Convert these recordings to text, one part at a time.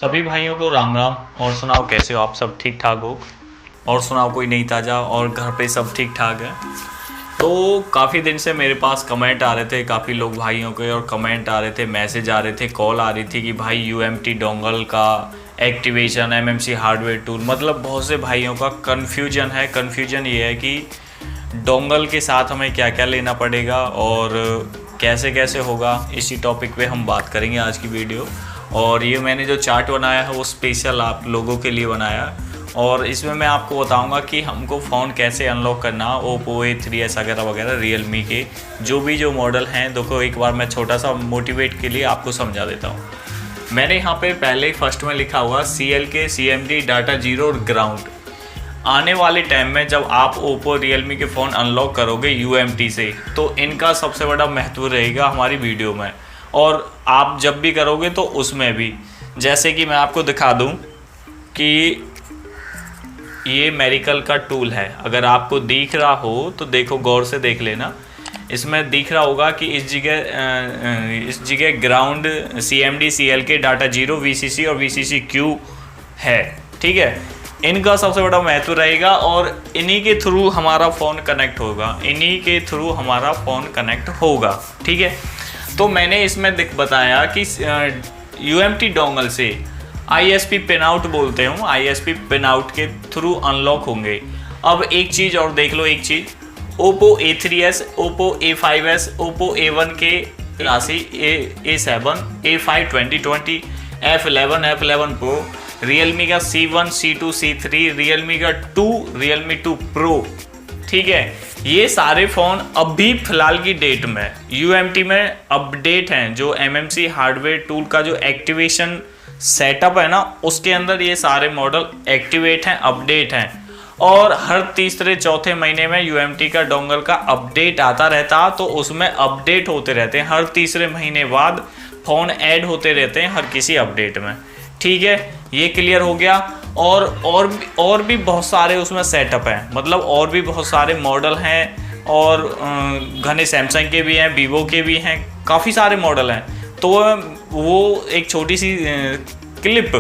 सभी भाइयों को राम राम। और सुनाओ कैसे हो आप, सब ठीक ठाक हो? और सुनाओ कोई नई ताज़ा, और घर पे सब ठीक ठाक है? तो काफ़ी दिन से मेरे पास कमेंट आ रहे थे काफ़ी लोग भाइयों के, और कमेंट आ रहे थे, मैसेज आ रहे थे, कॉल आ रही थी कि भाई UMT डोंगल का एक्टिवेशन, MMC हार्डवेयर टूल, मतलब बहुत से भाइयों का कन्फ्यूजन है। कन्फ्यूजन ये है कि डोंगल के साथ हमें क्या क्या लेना पड़ेगा और कैसे कैसे होगा। इसी टॉपिक पे हम बात करेंगे आज की वीडियो। और ये मैंने जो चार्ट बनाया है वो स्पेशल आप लोगों के लिए बनाया है, और इसमें मैं आपको बताऊंगा कि हमको फ़ोन कैसे अनलॉक करना, Oppo A3s वगैरह वगैरह, रियलमी के जो मॉडल हैं। देखो एक बार मैं छोटा सा मोटिवेट के लिए आपको समझा देता हूँ। मैंने यहाँ पे पहले ही फर्स्ट में लिखा हुआ CLK, CMD, डाटा जीरो और ग्राउंड। आने वाले टाइम में जब आप Oppo, रियलमी के फ़ोन अनलॉक करोगे UMT से, तो इनका सबसे बड़ा महत्व रहेगा हमारी वीडियो में, और आप जब भी करोगे तो उसमें भी। जैसे कि मैं आपको दिखा दूं कि ये मेरिकल का टूल है, अगर आपको दिख रहा हो तो देखो, गौर से देख लेना। इसमें दिख रहा होगा कि इस जगह ground, CMD, CLK, data zero, VCC और VCC-Q है। ठीक है, इनका सबसे बड़ा महत्व रहेगा, और इन्हीं के थ्रू हमारा फ़ोन कनेक्ट होगा, इन्हीं के थ्रू हमारा फ़ोन कनेक्ट होगा। ठीक है, तो मैंने इसमें बताया कि UMT डोंगल से ISP पिन आउट बोलते हूँ, ISP पिन आउट के थ्रू अनलॉक होंगे। अब एक चीज़ और देख लो, एक चीज़, Oppo A3s, Oppo A5s, Oppo A1 के राशि, A7, A5 2020, F11 Pro, Realme का C1, C2, C3, रियलमी का 2, रियलमी 2 Pro। ठीक है, ये सारे फ़ोन अभी फ़िलहाल की डेट में UMT में अपडेट हैं। जो MMC हार्डवेयर टूल का जो एक्टिवेशन सेटअप है ना, उसके अंदर ये सारे मॉडल एक्टिवेट हैं, अपडेट हैं। और हर तीसरे चौथे महीने में UMT का डोंगल का अपडेट आता रहता, तो उसमें अपडेट होते रहते हैं। हर तीसरे महीने बाद फ़ोन ऐड होते रहते हैं हर किसी अपडेट में। ठीक है, ये क्लियर हो गया। और भी बहुत सारे उसमें सेटअप हैं, मतलब और भी बहुत सारे मॉडल हैं, और घने सैमसंग के भी हैं, Vivo के भी हैं, काफ़ी सारे मॉडल हैं। तो वो एक छोटी सी क्लिप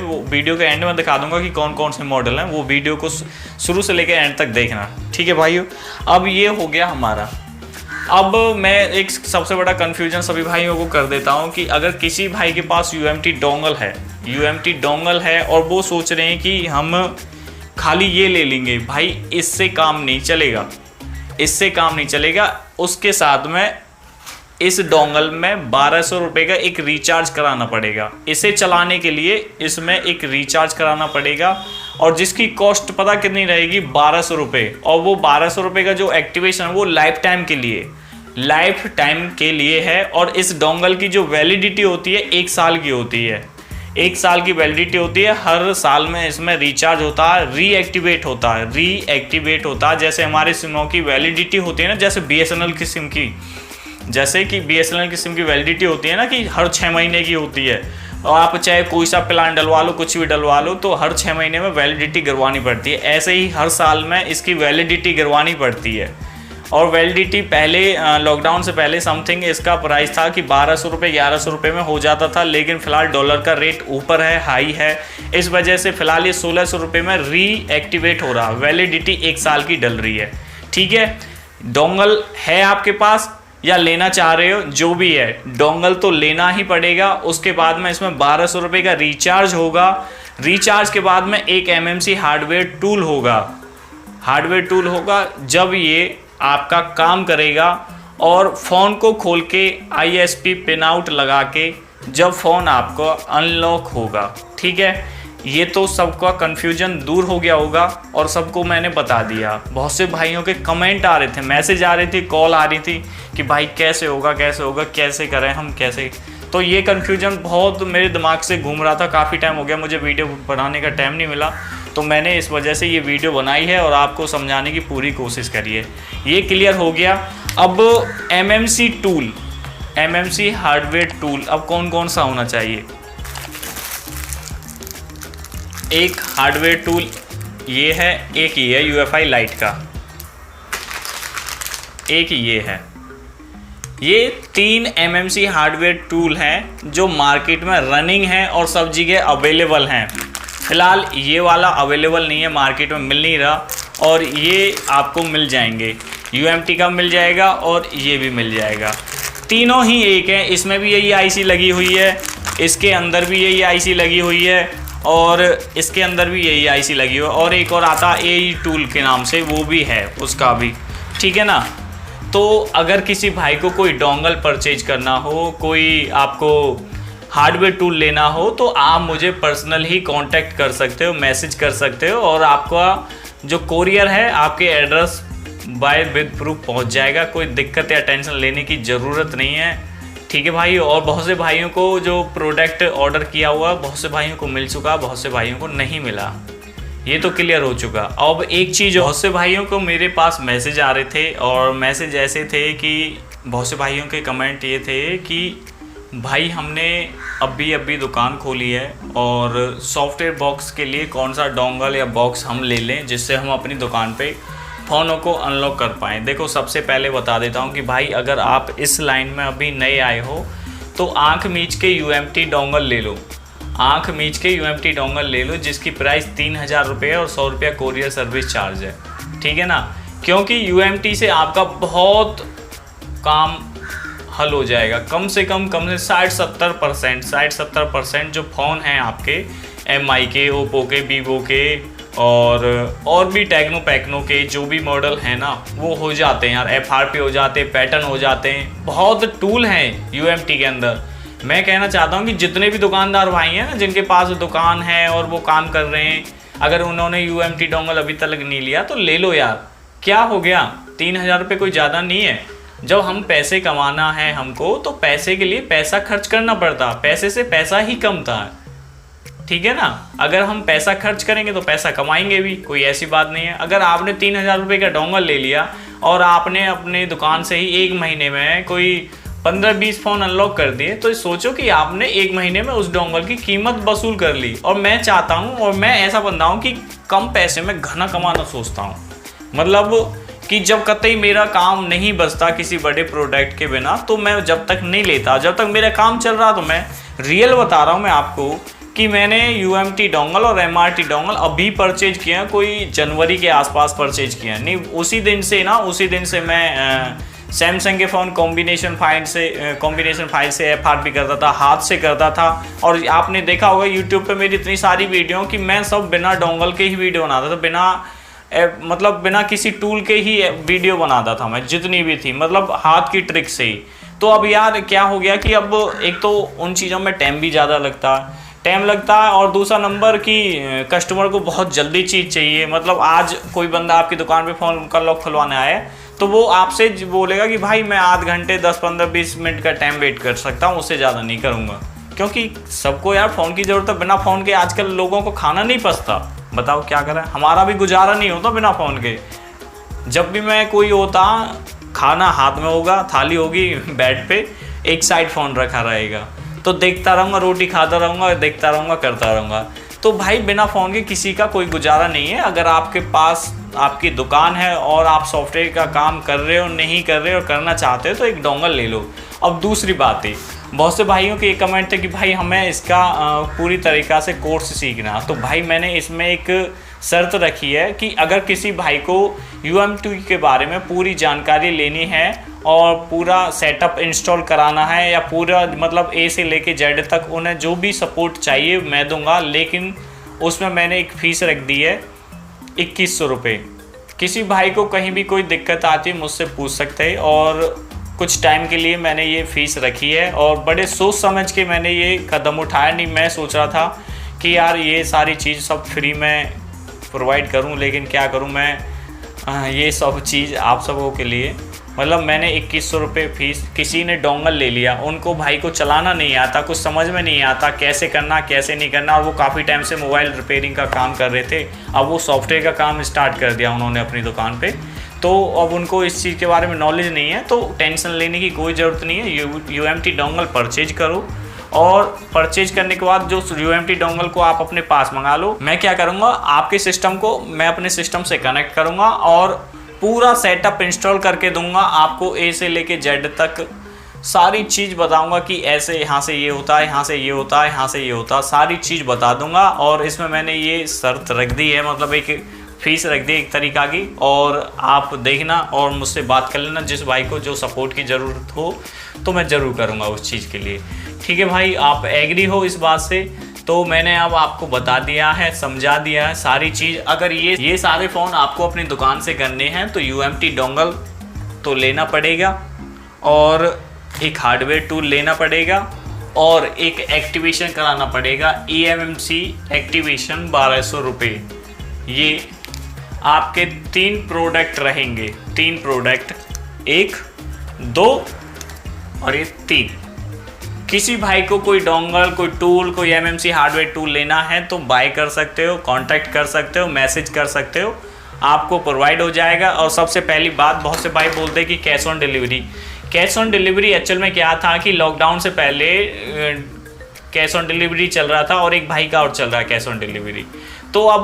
वो वीडियो के एंड में दिखा दूंगा कि कौन कौन से मॉडल हैं। वो वीडियो को शुरू से लेकर एंड तक देखना। ठीक है भाइयों, अब ये हो गया हमारा। अब मैं एक सबसे बड़ा कन्फ्यूजन सभी भाइयों को कर देता हूँ कि अगर किसी भाई के पास UMT डोंगल है और वो सोच रहे हैं कि हम खाली ये ले लेंगे, भाई इससे काम नहीं चलेगा, उसके साथ में इस डोंगल में 1200 रुपये का एक रिचार्ज कराना पड़ेगा। इसे चलाने के लिए इसमें एक रिचार्ज कराना पड़ेगा, और जिसकी कॉस्ट पता कितनी रहेगी, 1200 रुपये। और वो 1200 रुपये का जो एक्टिवेशन है वो लाइफ टाइम के लिए है। और इस डोंगल की जो वैलिडिटी होती है 1 साल की होती है, 1 साल की वैलिडिटी होती है। हर साल में इसमें रिचार्ज होता है, रीएक्टिवेट होता है। जैसे हमारे सिमों की वैलिडिटी होती है ना, जैसे BSNL की सिम की, वैलिडिटी होती है ना कि हर 6 महीने की होती है। और आप चाहे कोई सा प्लान डलवा लो, कुछ भी डलवा लो, तो हर 6 महीने में वैलिडिटी गिरवानी पड़ती है। ऐसे ही हर साल में इसकी वैलिडिटी गिरवानी पड़ती है। और वैलिडिटी पहले लॉकडाउन से पहले समथिंग इसका प्राइस था कि 1200 रुपये, 1100 रुपये में हो जाता था, लेकिन फ़िलहाल डॉलर का रेट ऊपर है, हाई है, इस वजह से फ़िलहाल ये 1600 रुपये में रीएक्टिवेट हो रहा। वैलिडिटी 1 साल की डल रही है। ठीक है, डोंगल है आपके पास या लेना चाह रहे हो, जो भी है, डोंगल तो लेना ही पड़ेगा। उसके बाद में इसमें 1200 रुपये का रिचार्ज होगा। रिचार्ज के बाद में एक MMC हार्डवेयर टूल होगा। जब ये आपका काम करेगा, और फ़ोन को खोल के ISP पिन आउट लगा के जब फ़ोन आपको अनलॉक होगा। ठीक है, ये तो सबका कन्फ्यूजन दूर हो गया होगा, और सबको मैंने बता दिया। बहुत से भाइयों के कमेंट आ रहे थे, मैसेज आ रही थी, कॉल आ रही थी कि भाई कैसे होगा, कैसे करें हम, कैसे। तो ये कन्फ्यूजन बहुत मेरे दिमाग से घूम रहा था, काफ़ी टाइम हो गया, मुझे वीडियो बनाने का टाइम नहीं मिला, तो मैंने इस वजह से ये वीडियो बनाई है और आपको समझाने की पूरी कोशिश करी है। ये क्लियर हो गया। अब MMC हार्डवेयर टूल अब कौन कौन सा होना चाहिए। एक हार्डवेयर टूल ये है, एक ये है UFI लाइट का, एक ये है। ये 3 MMC हार्डवेयर टूल हैं जो मार्केट में रनिंग है और सब जगह अवेलेबल हैं। फ़िलहाल ये वाला अवेलेबल नहीं है, मार्केट में मिल नहीं रहा, और ये आपको मिल जाएंगे। UMT का मिल जाएगा और ये भी मिल जाएगा। तीनों ही एक है, इसमें भी यही IC लगी हुई है, इसके अंदर भी यही IC लगी हुई है, और इसके अंदर भी यही IC लगी हुई है, और एक और आता है AE टूल के नाम से, वो भी है उसका भी, ठीक है ना। तो अगर किसी भाई को कोई डोंगल परचेज करना हो, कोई आपको हार्डवेयर टूल लेना हो, तो आप मुझे पर्सनल ही कांटेक्ट कर सकते हो, मैसेज कर सकते हो, और आपका जो कोरियर है आपके एड्रेस बाय विद प्रूफ पहुंच जाएगा। कोई दिक्कत या टेंशन लेने की ज़रूरत नहीं है, ठीक है भाई। और बहुत से भाइयों को जो प्रोडक्ट ऑर्डर किया हुआ, बहुत से भाइयों को मिल चुका, बहुत से भाइयों को नहीं मिला, ये तो क्लियर हो चुका। अब एक चीज़, बहुत से भाइयों को मेरे पास मैसेज आ रहे थे, और मैसेज ऐसे थे कि बहुत से भाइयों के कमेंट ये थे कि भाई हमने अभी दुकान खोली है, और सॉफ्टवेयर बॉक्स के लिए कौन सा डोंगल या बॉक्स हम ले लें जिससे हम अपनी दुकान पे फ़ोनों को अनलॉक कर पाएँ। देखो, सबसे पहले बता देता हूँ कि भाई अगर आप इस लाइन में अभी नए आए हो तो आँख मीच के UMT डोंगल ले लो, आँख मीच के UMT डोंगल ले लो, जिसकी प्राइस 3000 रुपये और 100 रुपया कोरियर सर्विस चार्ज है, ठीक है ना। क्योंकि UMT से आपका बहुत काम हल हो जाएगा, कम से 60-70% जो फ़ोन हैं आपके MI के, ओप्पो के, वीवो के, और भी टेक्नो पैक्नो के जो भी मॉडल हैं ना, वो हो जाते हैं यार, FRP हो जाते हैं, पैटर्न हो जाते हैं, बहुत टूल हैं UMT के अंदर। मैं कहना चाहता हूँ कि जितने भी दुकानदार भाई हैं ना, जिनके पास दुकान है और वो काम कर रहे हैं, अगर उन्होंने UMT डोंगल अभी तक नहीं लिया तो ले लो यार, क्या हो गया, 3000 रुपये कोई ज़्यादा नहीं है। जब हम पैसे कमाना है हमको, तो पैसे के लिए पैसा खर्च करना पड़ता, पैसे से पैसा ही कम था, ठीक है ना। अगर हम पैसा खर्च करेंगे तो पैसा कमाएंगे भी, कोई ऐसी बात नहीं है। अगर आपने 3000 रुपये का डोंगल ले लिया और आपने अपने दुकान से ही 1 महीने में कोई 15-20 फ़ोन अनलॉक कर दिए, तो सोचो कि आपने 1 महीने में उस डोंगल की कीमत वसूल कर ली। और मैं चाहता हूँ, और मैं ऐसा बंदा हूँ कि कम पैसे में घना कमाना सोचता हूँ, मतलब कि जब कतई मेरा काम नहीं बचता किसी बड़े प्रोडक्ट के बिना, तो मैं जब तक नहीं लेता, जब तक मेरा काम चल रहा, तो मैं रियल बता रहा हूँ मैं आपको कि मैंने UMT डोंगल और MRT डोंगल अभी परचेज किए हैं, कोई जनवरी के आसपास परचेज किए हैं, नहीं उसी दिन से मैं सैमसंग के फ़ोन कॉम्बिनेशन फाइल से FRP करता था, हाथ से करता था। और आपने देखा होगा यूट्यूब पे मेरी इतनी सारी वीडियो कि मैं सब बिना डोंगल के ही वीडियो बनाता था, बिना किसी टूल के ही वीडियो बनाता था मैं, जितनी भी थी, मतलब हाथ की ट्रिक से ही। तो अब यार क्या हो गया कि अब एक तो उन चीज़ों में टाइम भी ज़्यादा लगता है, और दूसरा नंबर कि कस्टमर को बहुत जल्दी चीज़ चाहिए। मतलब आज कोई बंदा आपकी दुकान पे फ़ोन का लॉक खुलवाने आया है, तो वो आपसे बोलेगा कि भाई मैं आध घंटे 10, 15, 20 मिनट का टाइम वेट कर सकता हूँ, उससे ज़्यादा नहीं करूँगा। क्योंकि सबको यार फ़ोन की ज़रूरत है, बिना फ़ोन के आजकल लोगों को खाना नहीं पचता। बताओ क्या करें, हमारा भी गुजारा नहीं होता बिना फ़ोन के। जब भी मैं कोई होता, खाना हाथ में होगा, थाली होगी बेड पे, एक साइड फ़ोन रखा रहेगा, तो देखता रहूँगा, रोटी खाता रहूँगा, देखता रहूँगा, करता रहूँगा। तो भाई बिना फ़ोन के किसी का कोई गुजारा नहीं है। अगर आपके पास आपकी दुकान है और आप सॉफ्टवेयर का काम कर रहे हो, नहीं कर रहे हो, और करना चाहते हो, तो एक डोंगल ले लो। अब दूसरी बात है, बहुत से भाइयों के ये कमेंट थे कि भाई हमें इसका पूरी तरीक़ा से कोर्स सीखना। तो भाई मैंने इसमें एक शर्त रखी है कि अगर किसी भाई को UMT के बारे में पूरी जानकारी लेनी है और पूरा सेटअप इंस्टॉल कराना है, या पूरा मतलब A से लेके Z तक उन्हें जो भी सपोर्ट चाहिए मैं दूंगा, लेकिन उसमें मैंने एक फ़ीस रख दी है 2100 रुपये। किसी भाई को कहीं भी कोई दिक्कत आती है मुझसे पूछ सकते हैं, और कुछ टाइम के लिए मैंने ये फ़ीस रखी है, और बड़े सोच समझ के मैंने ये कदम उठाया। नहीं मैं सोच रहा था कि यार ये सारी चीज़ सब फ्री में प्रोवाइड करूं, लेकिन क्या करूं मैं, ये सब चीज़ आप सबों के लिए, मतलब मैंने 2100 रुपये फ़ीस। किसी ने डोंगल ले लिया, उनको भाई को चलाना नहीं आता, कुछ समझ में नहीं आता कैसे करना कैसे नहीं करना, और वो काफ़ी टाइम से मोबाइल रिपेयरिंग का काम कर रहे थे। अब वो सॉफ्टवेयर का काम स्टार्ट कर दिया उन्होंने अपनी दुकान पे, तो अब उनको इस चीज़ के बारे में नॉलेज नहीं है। तो टेंशन लेने की कोई ज़रूरत नहीं है, UMT डोंगल परचेज करो, और परचेज करने के बाद जो UMT डोंगल को आप अपने पास मंगा लो। मैं क्या करूँगा, आपके सिस्टम को मैं अपने सिस्टम से कनेक्ट करूँगा और पूरा सेटअप इंस्टॉल करके दूंगा आपको, A से लेके Z तक सारी चीज़ बताऊंगा कि ऐसे यहाँ से ये होता है, यहाँ से ये होता है, यहाँ से ये होता है, सारी चीज़ बता दूंगा। और इसमें मैंने ये शर्त रख दी है, मतलब एक फीस रख दी एक तरीका की, और आप देखना और मुझसे बात कर लेना। जिस भाई को जो सपोर्ट की ज़रूरत हो तो मैं ज़रूर करूँगा उस चीज़ के लिए। ठीक है भाई, आप एग्री हो इस बात से? तो मैंने अब आपको बता दिया है, समझा दिया है सारी चीज़। अगर ये सारे फ़ोन आपको अपनी दुकान से करने हैं तो UMT डोंगल तो लेना पड़ेगा, और एक हार्डवेयर टूल लेना पड़ेगा, और एक एक्टिवेशन कराना पड़ेगा, eMMC एक्टिवेशन 1200 रुपये। ये आपके 3 प्रोडक्ट रहेंगे, 3 प्रोडक्ट, 1, 2 और ये 3। किसी भाई को कोई डोंगल, कोई टूल, कोई MMC हार्डवेयर टूल लेना है तो बाय कर सकते हो, कांटेक्ट कर सकते हो, मैसेज कर सकते हो, आपको प्रोवाइड हो जाएगा। और सबसे पहली बात, बहुत से भाई बोलते हैं कि cash on delivery. Cash on delivery actual में क्या था कि लॉकडाउन से पहले कैश ऑन डिलीवरी चल रहा था, और एक भाई का और चल रहा है कैश ऑन डिलीवरी। तो अब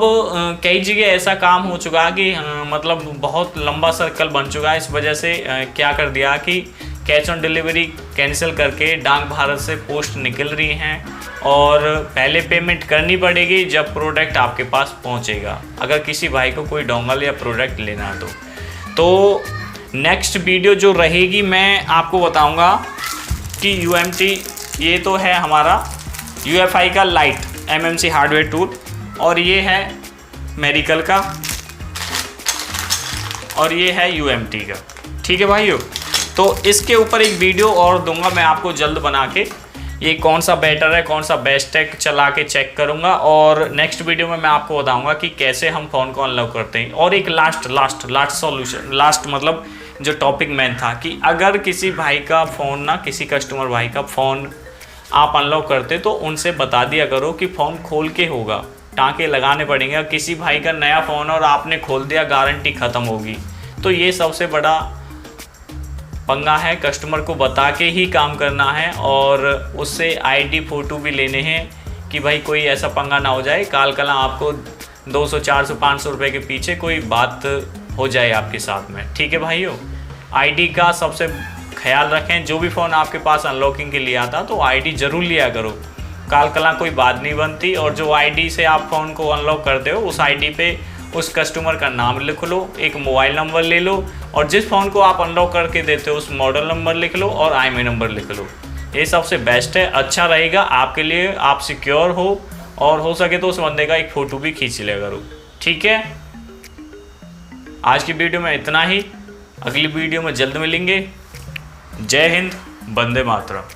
कई जगह ऐसा काम हो चुका है कि मतलब बहुत लंबा सर्कल बन चुका है। इस वजह से क्या कर दिया कि कैश ऑन डिलीवरी कैंसिल करके डाक भारत से पोस्ट निकल रही हैं, और पहले पेमेंट करनी पड़ेगी जब प्रोडक्ट आपके पास पहुंचेगा, अगर किसी भाई को कोई डोंगल या प्रोडक्ट लेना तो नेक्स्ट वीडियो जो रहेगी मैं आपको बताऊंगा कि UMT, ये तो है हमारा UFI का लाइट MMC हार्डवेयर टूल, और ये है मेडिकल का, और ये है UMT का। ठीक है भाइयों, तो इसके ऊपर एक वीडियो और दूंगा मैं आपको जल्द बना के, ये कौन सा बेटर है, कौन सा बेस्ट है, चला के चेक करूंगा। और नेक्स्ट वीडियो में मैं आपको बताऊंगा कि कैसे हम फ़ोन को अनलॉक करते हैं। और एक लास्ट सॉल्यूशन, लास्ट मतलब जो टॉपिक मेन था कि अगर किसी भाई का फ़ोन ना, किसी कस्टमर भाई का फ़ोन आप अनलॉक करते तो उनसे बता दिया करो कि फ़ोन खोल के होगा, टाँके लगाने पड़ेंगे। किसी भाई का नया फ़ोन और आपने खोल दिया, गारंटी ख़त्म होगी। तो ये सबसे बड़ा पंगा है, कस्टमर को बता के ही काम करना है, और उससे ID फ़ोटो भी लेने हैं कि भाई कोई ऐसा पंगा ना हो जाए, काल कला आपको 200, 400, 500 रुपये के पीछे कोई बात हो जाए आपके साथ में। ठीक है भाइयों, ID का सबसे ख्याल रखें। जो भी फ़ोन आपके पास अनलॉकिंग के लिए आता तो ID ज़रूर लिया करो, काल कला कोई बात नहीं बनती। और जो ID से आप फ़ोन को अनलॉक करते हो उस ID पे उस कस्टमर का नाम लिख लो, एक मोबाइल नंबर ले लो, और जिस फ़ोन को आप अनलॉक करके देते हो उस मॉडल नंबर लिख लो और IMEI नंबर लिख लो। ये सबसे बेस्ट है, अच्छा रहेगा आपके लिए, आप सिक्योर हो, और हो सके तो उस बंदे का एक फ़ोटो भी खींच लिया करो। ठीक है, आज की वीडियो में इतना ही, अगली वीडियो में जल्द मिलेंगे। जय हिंद, वंदे मातरम।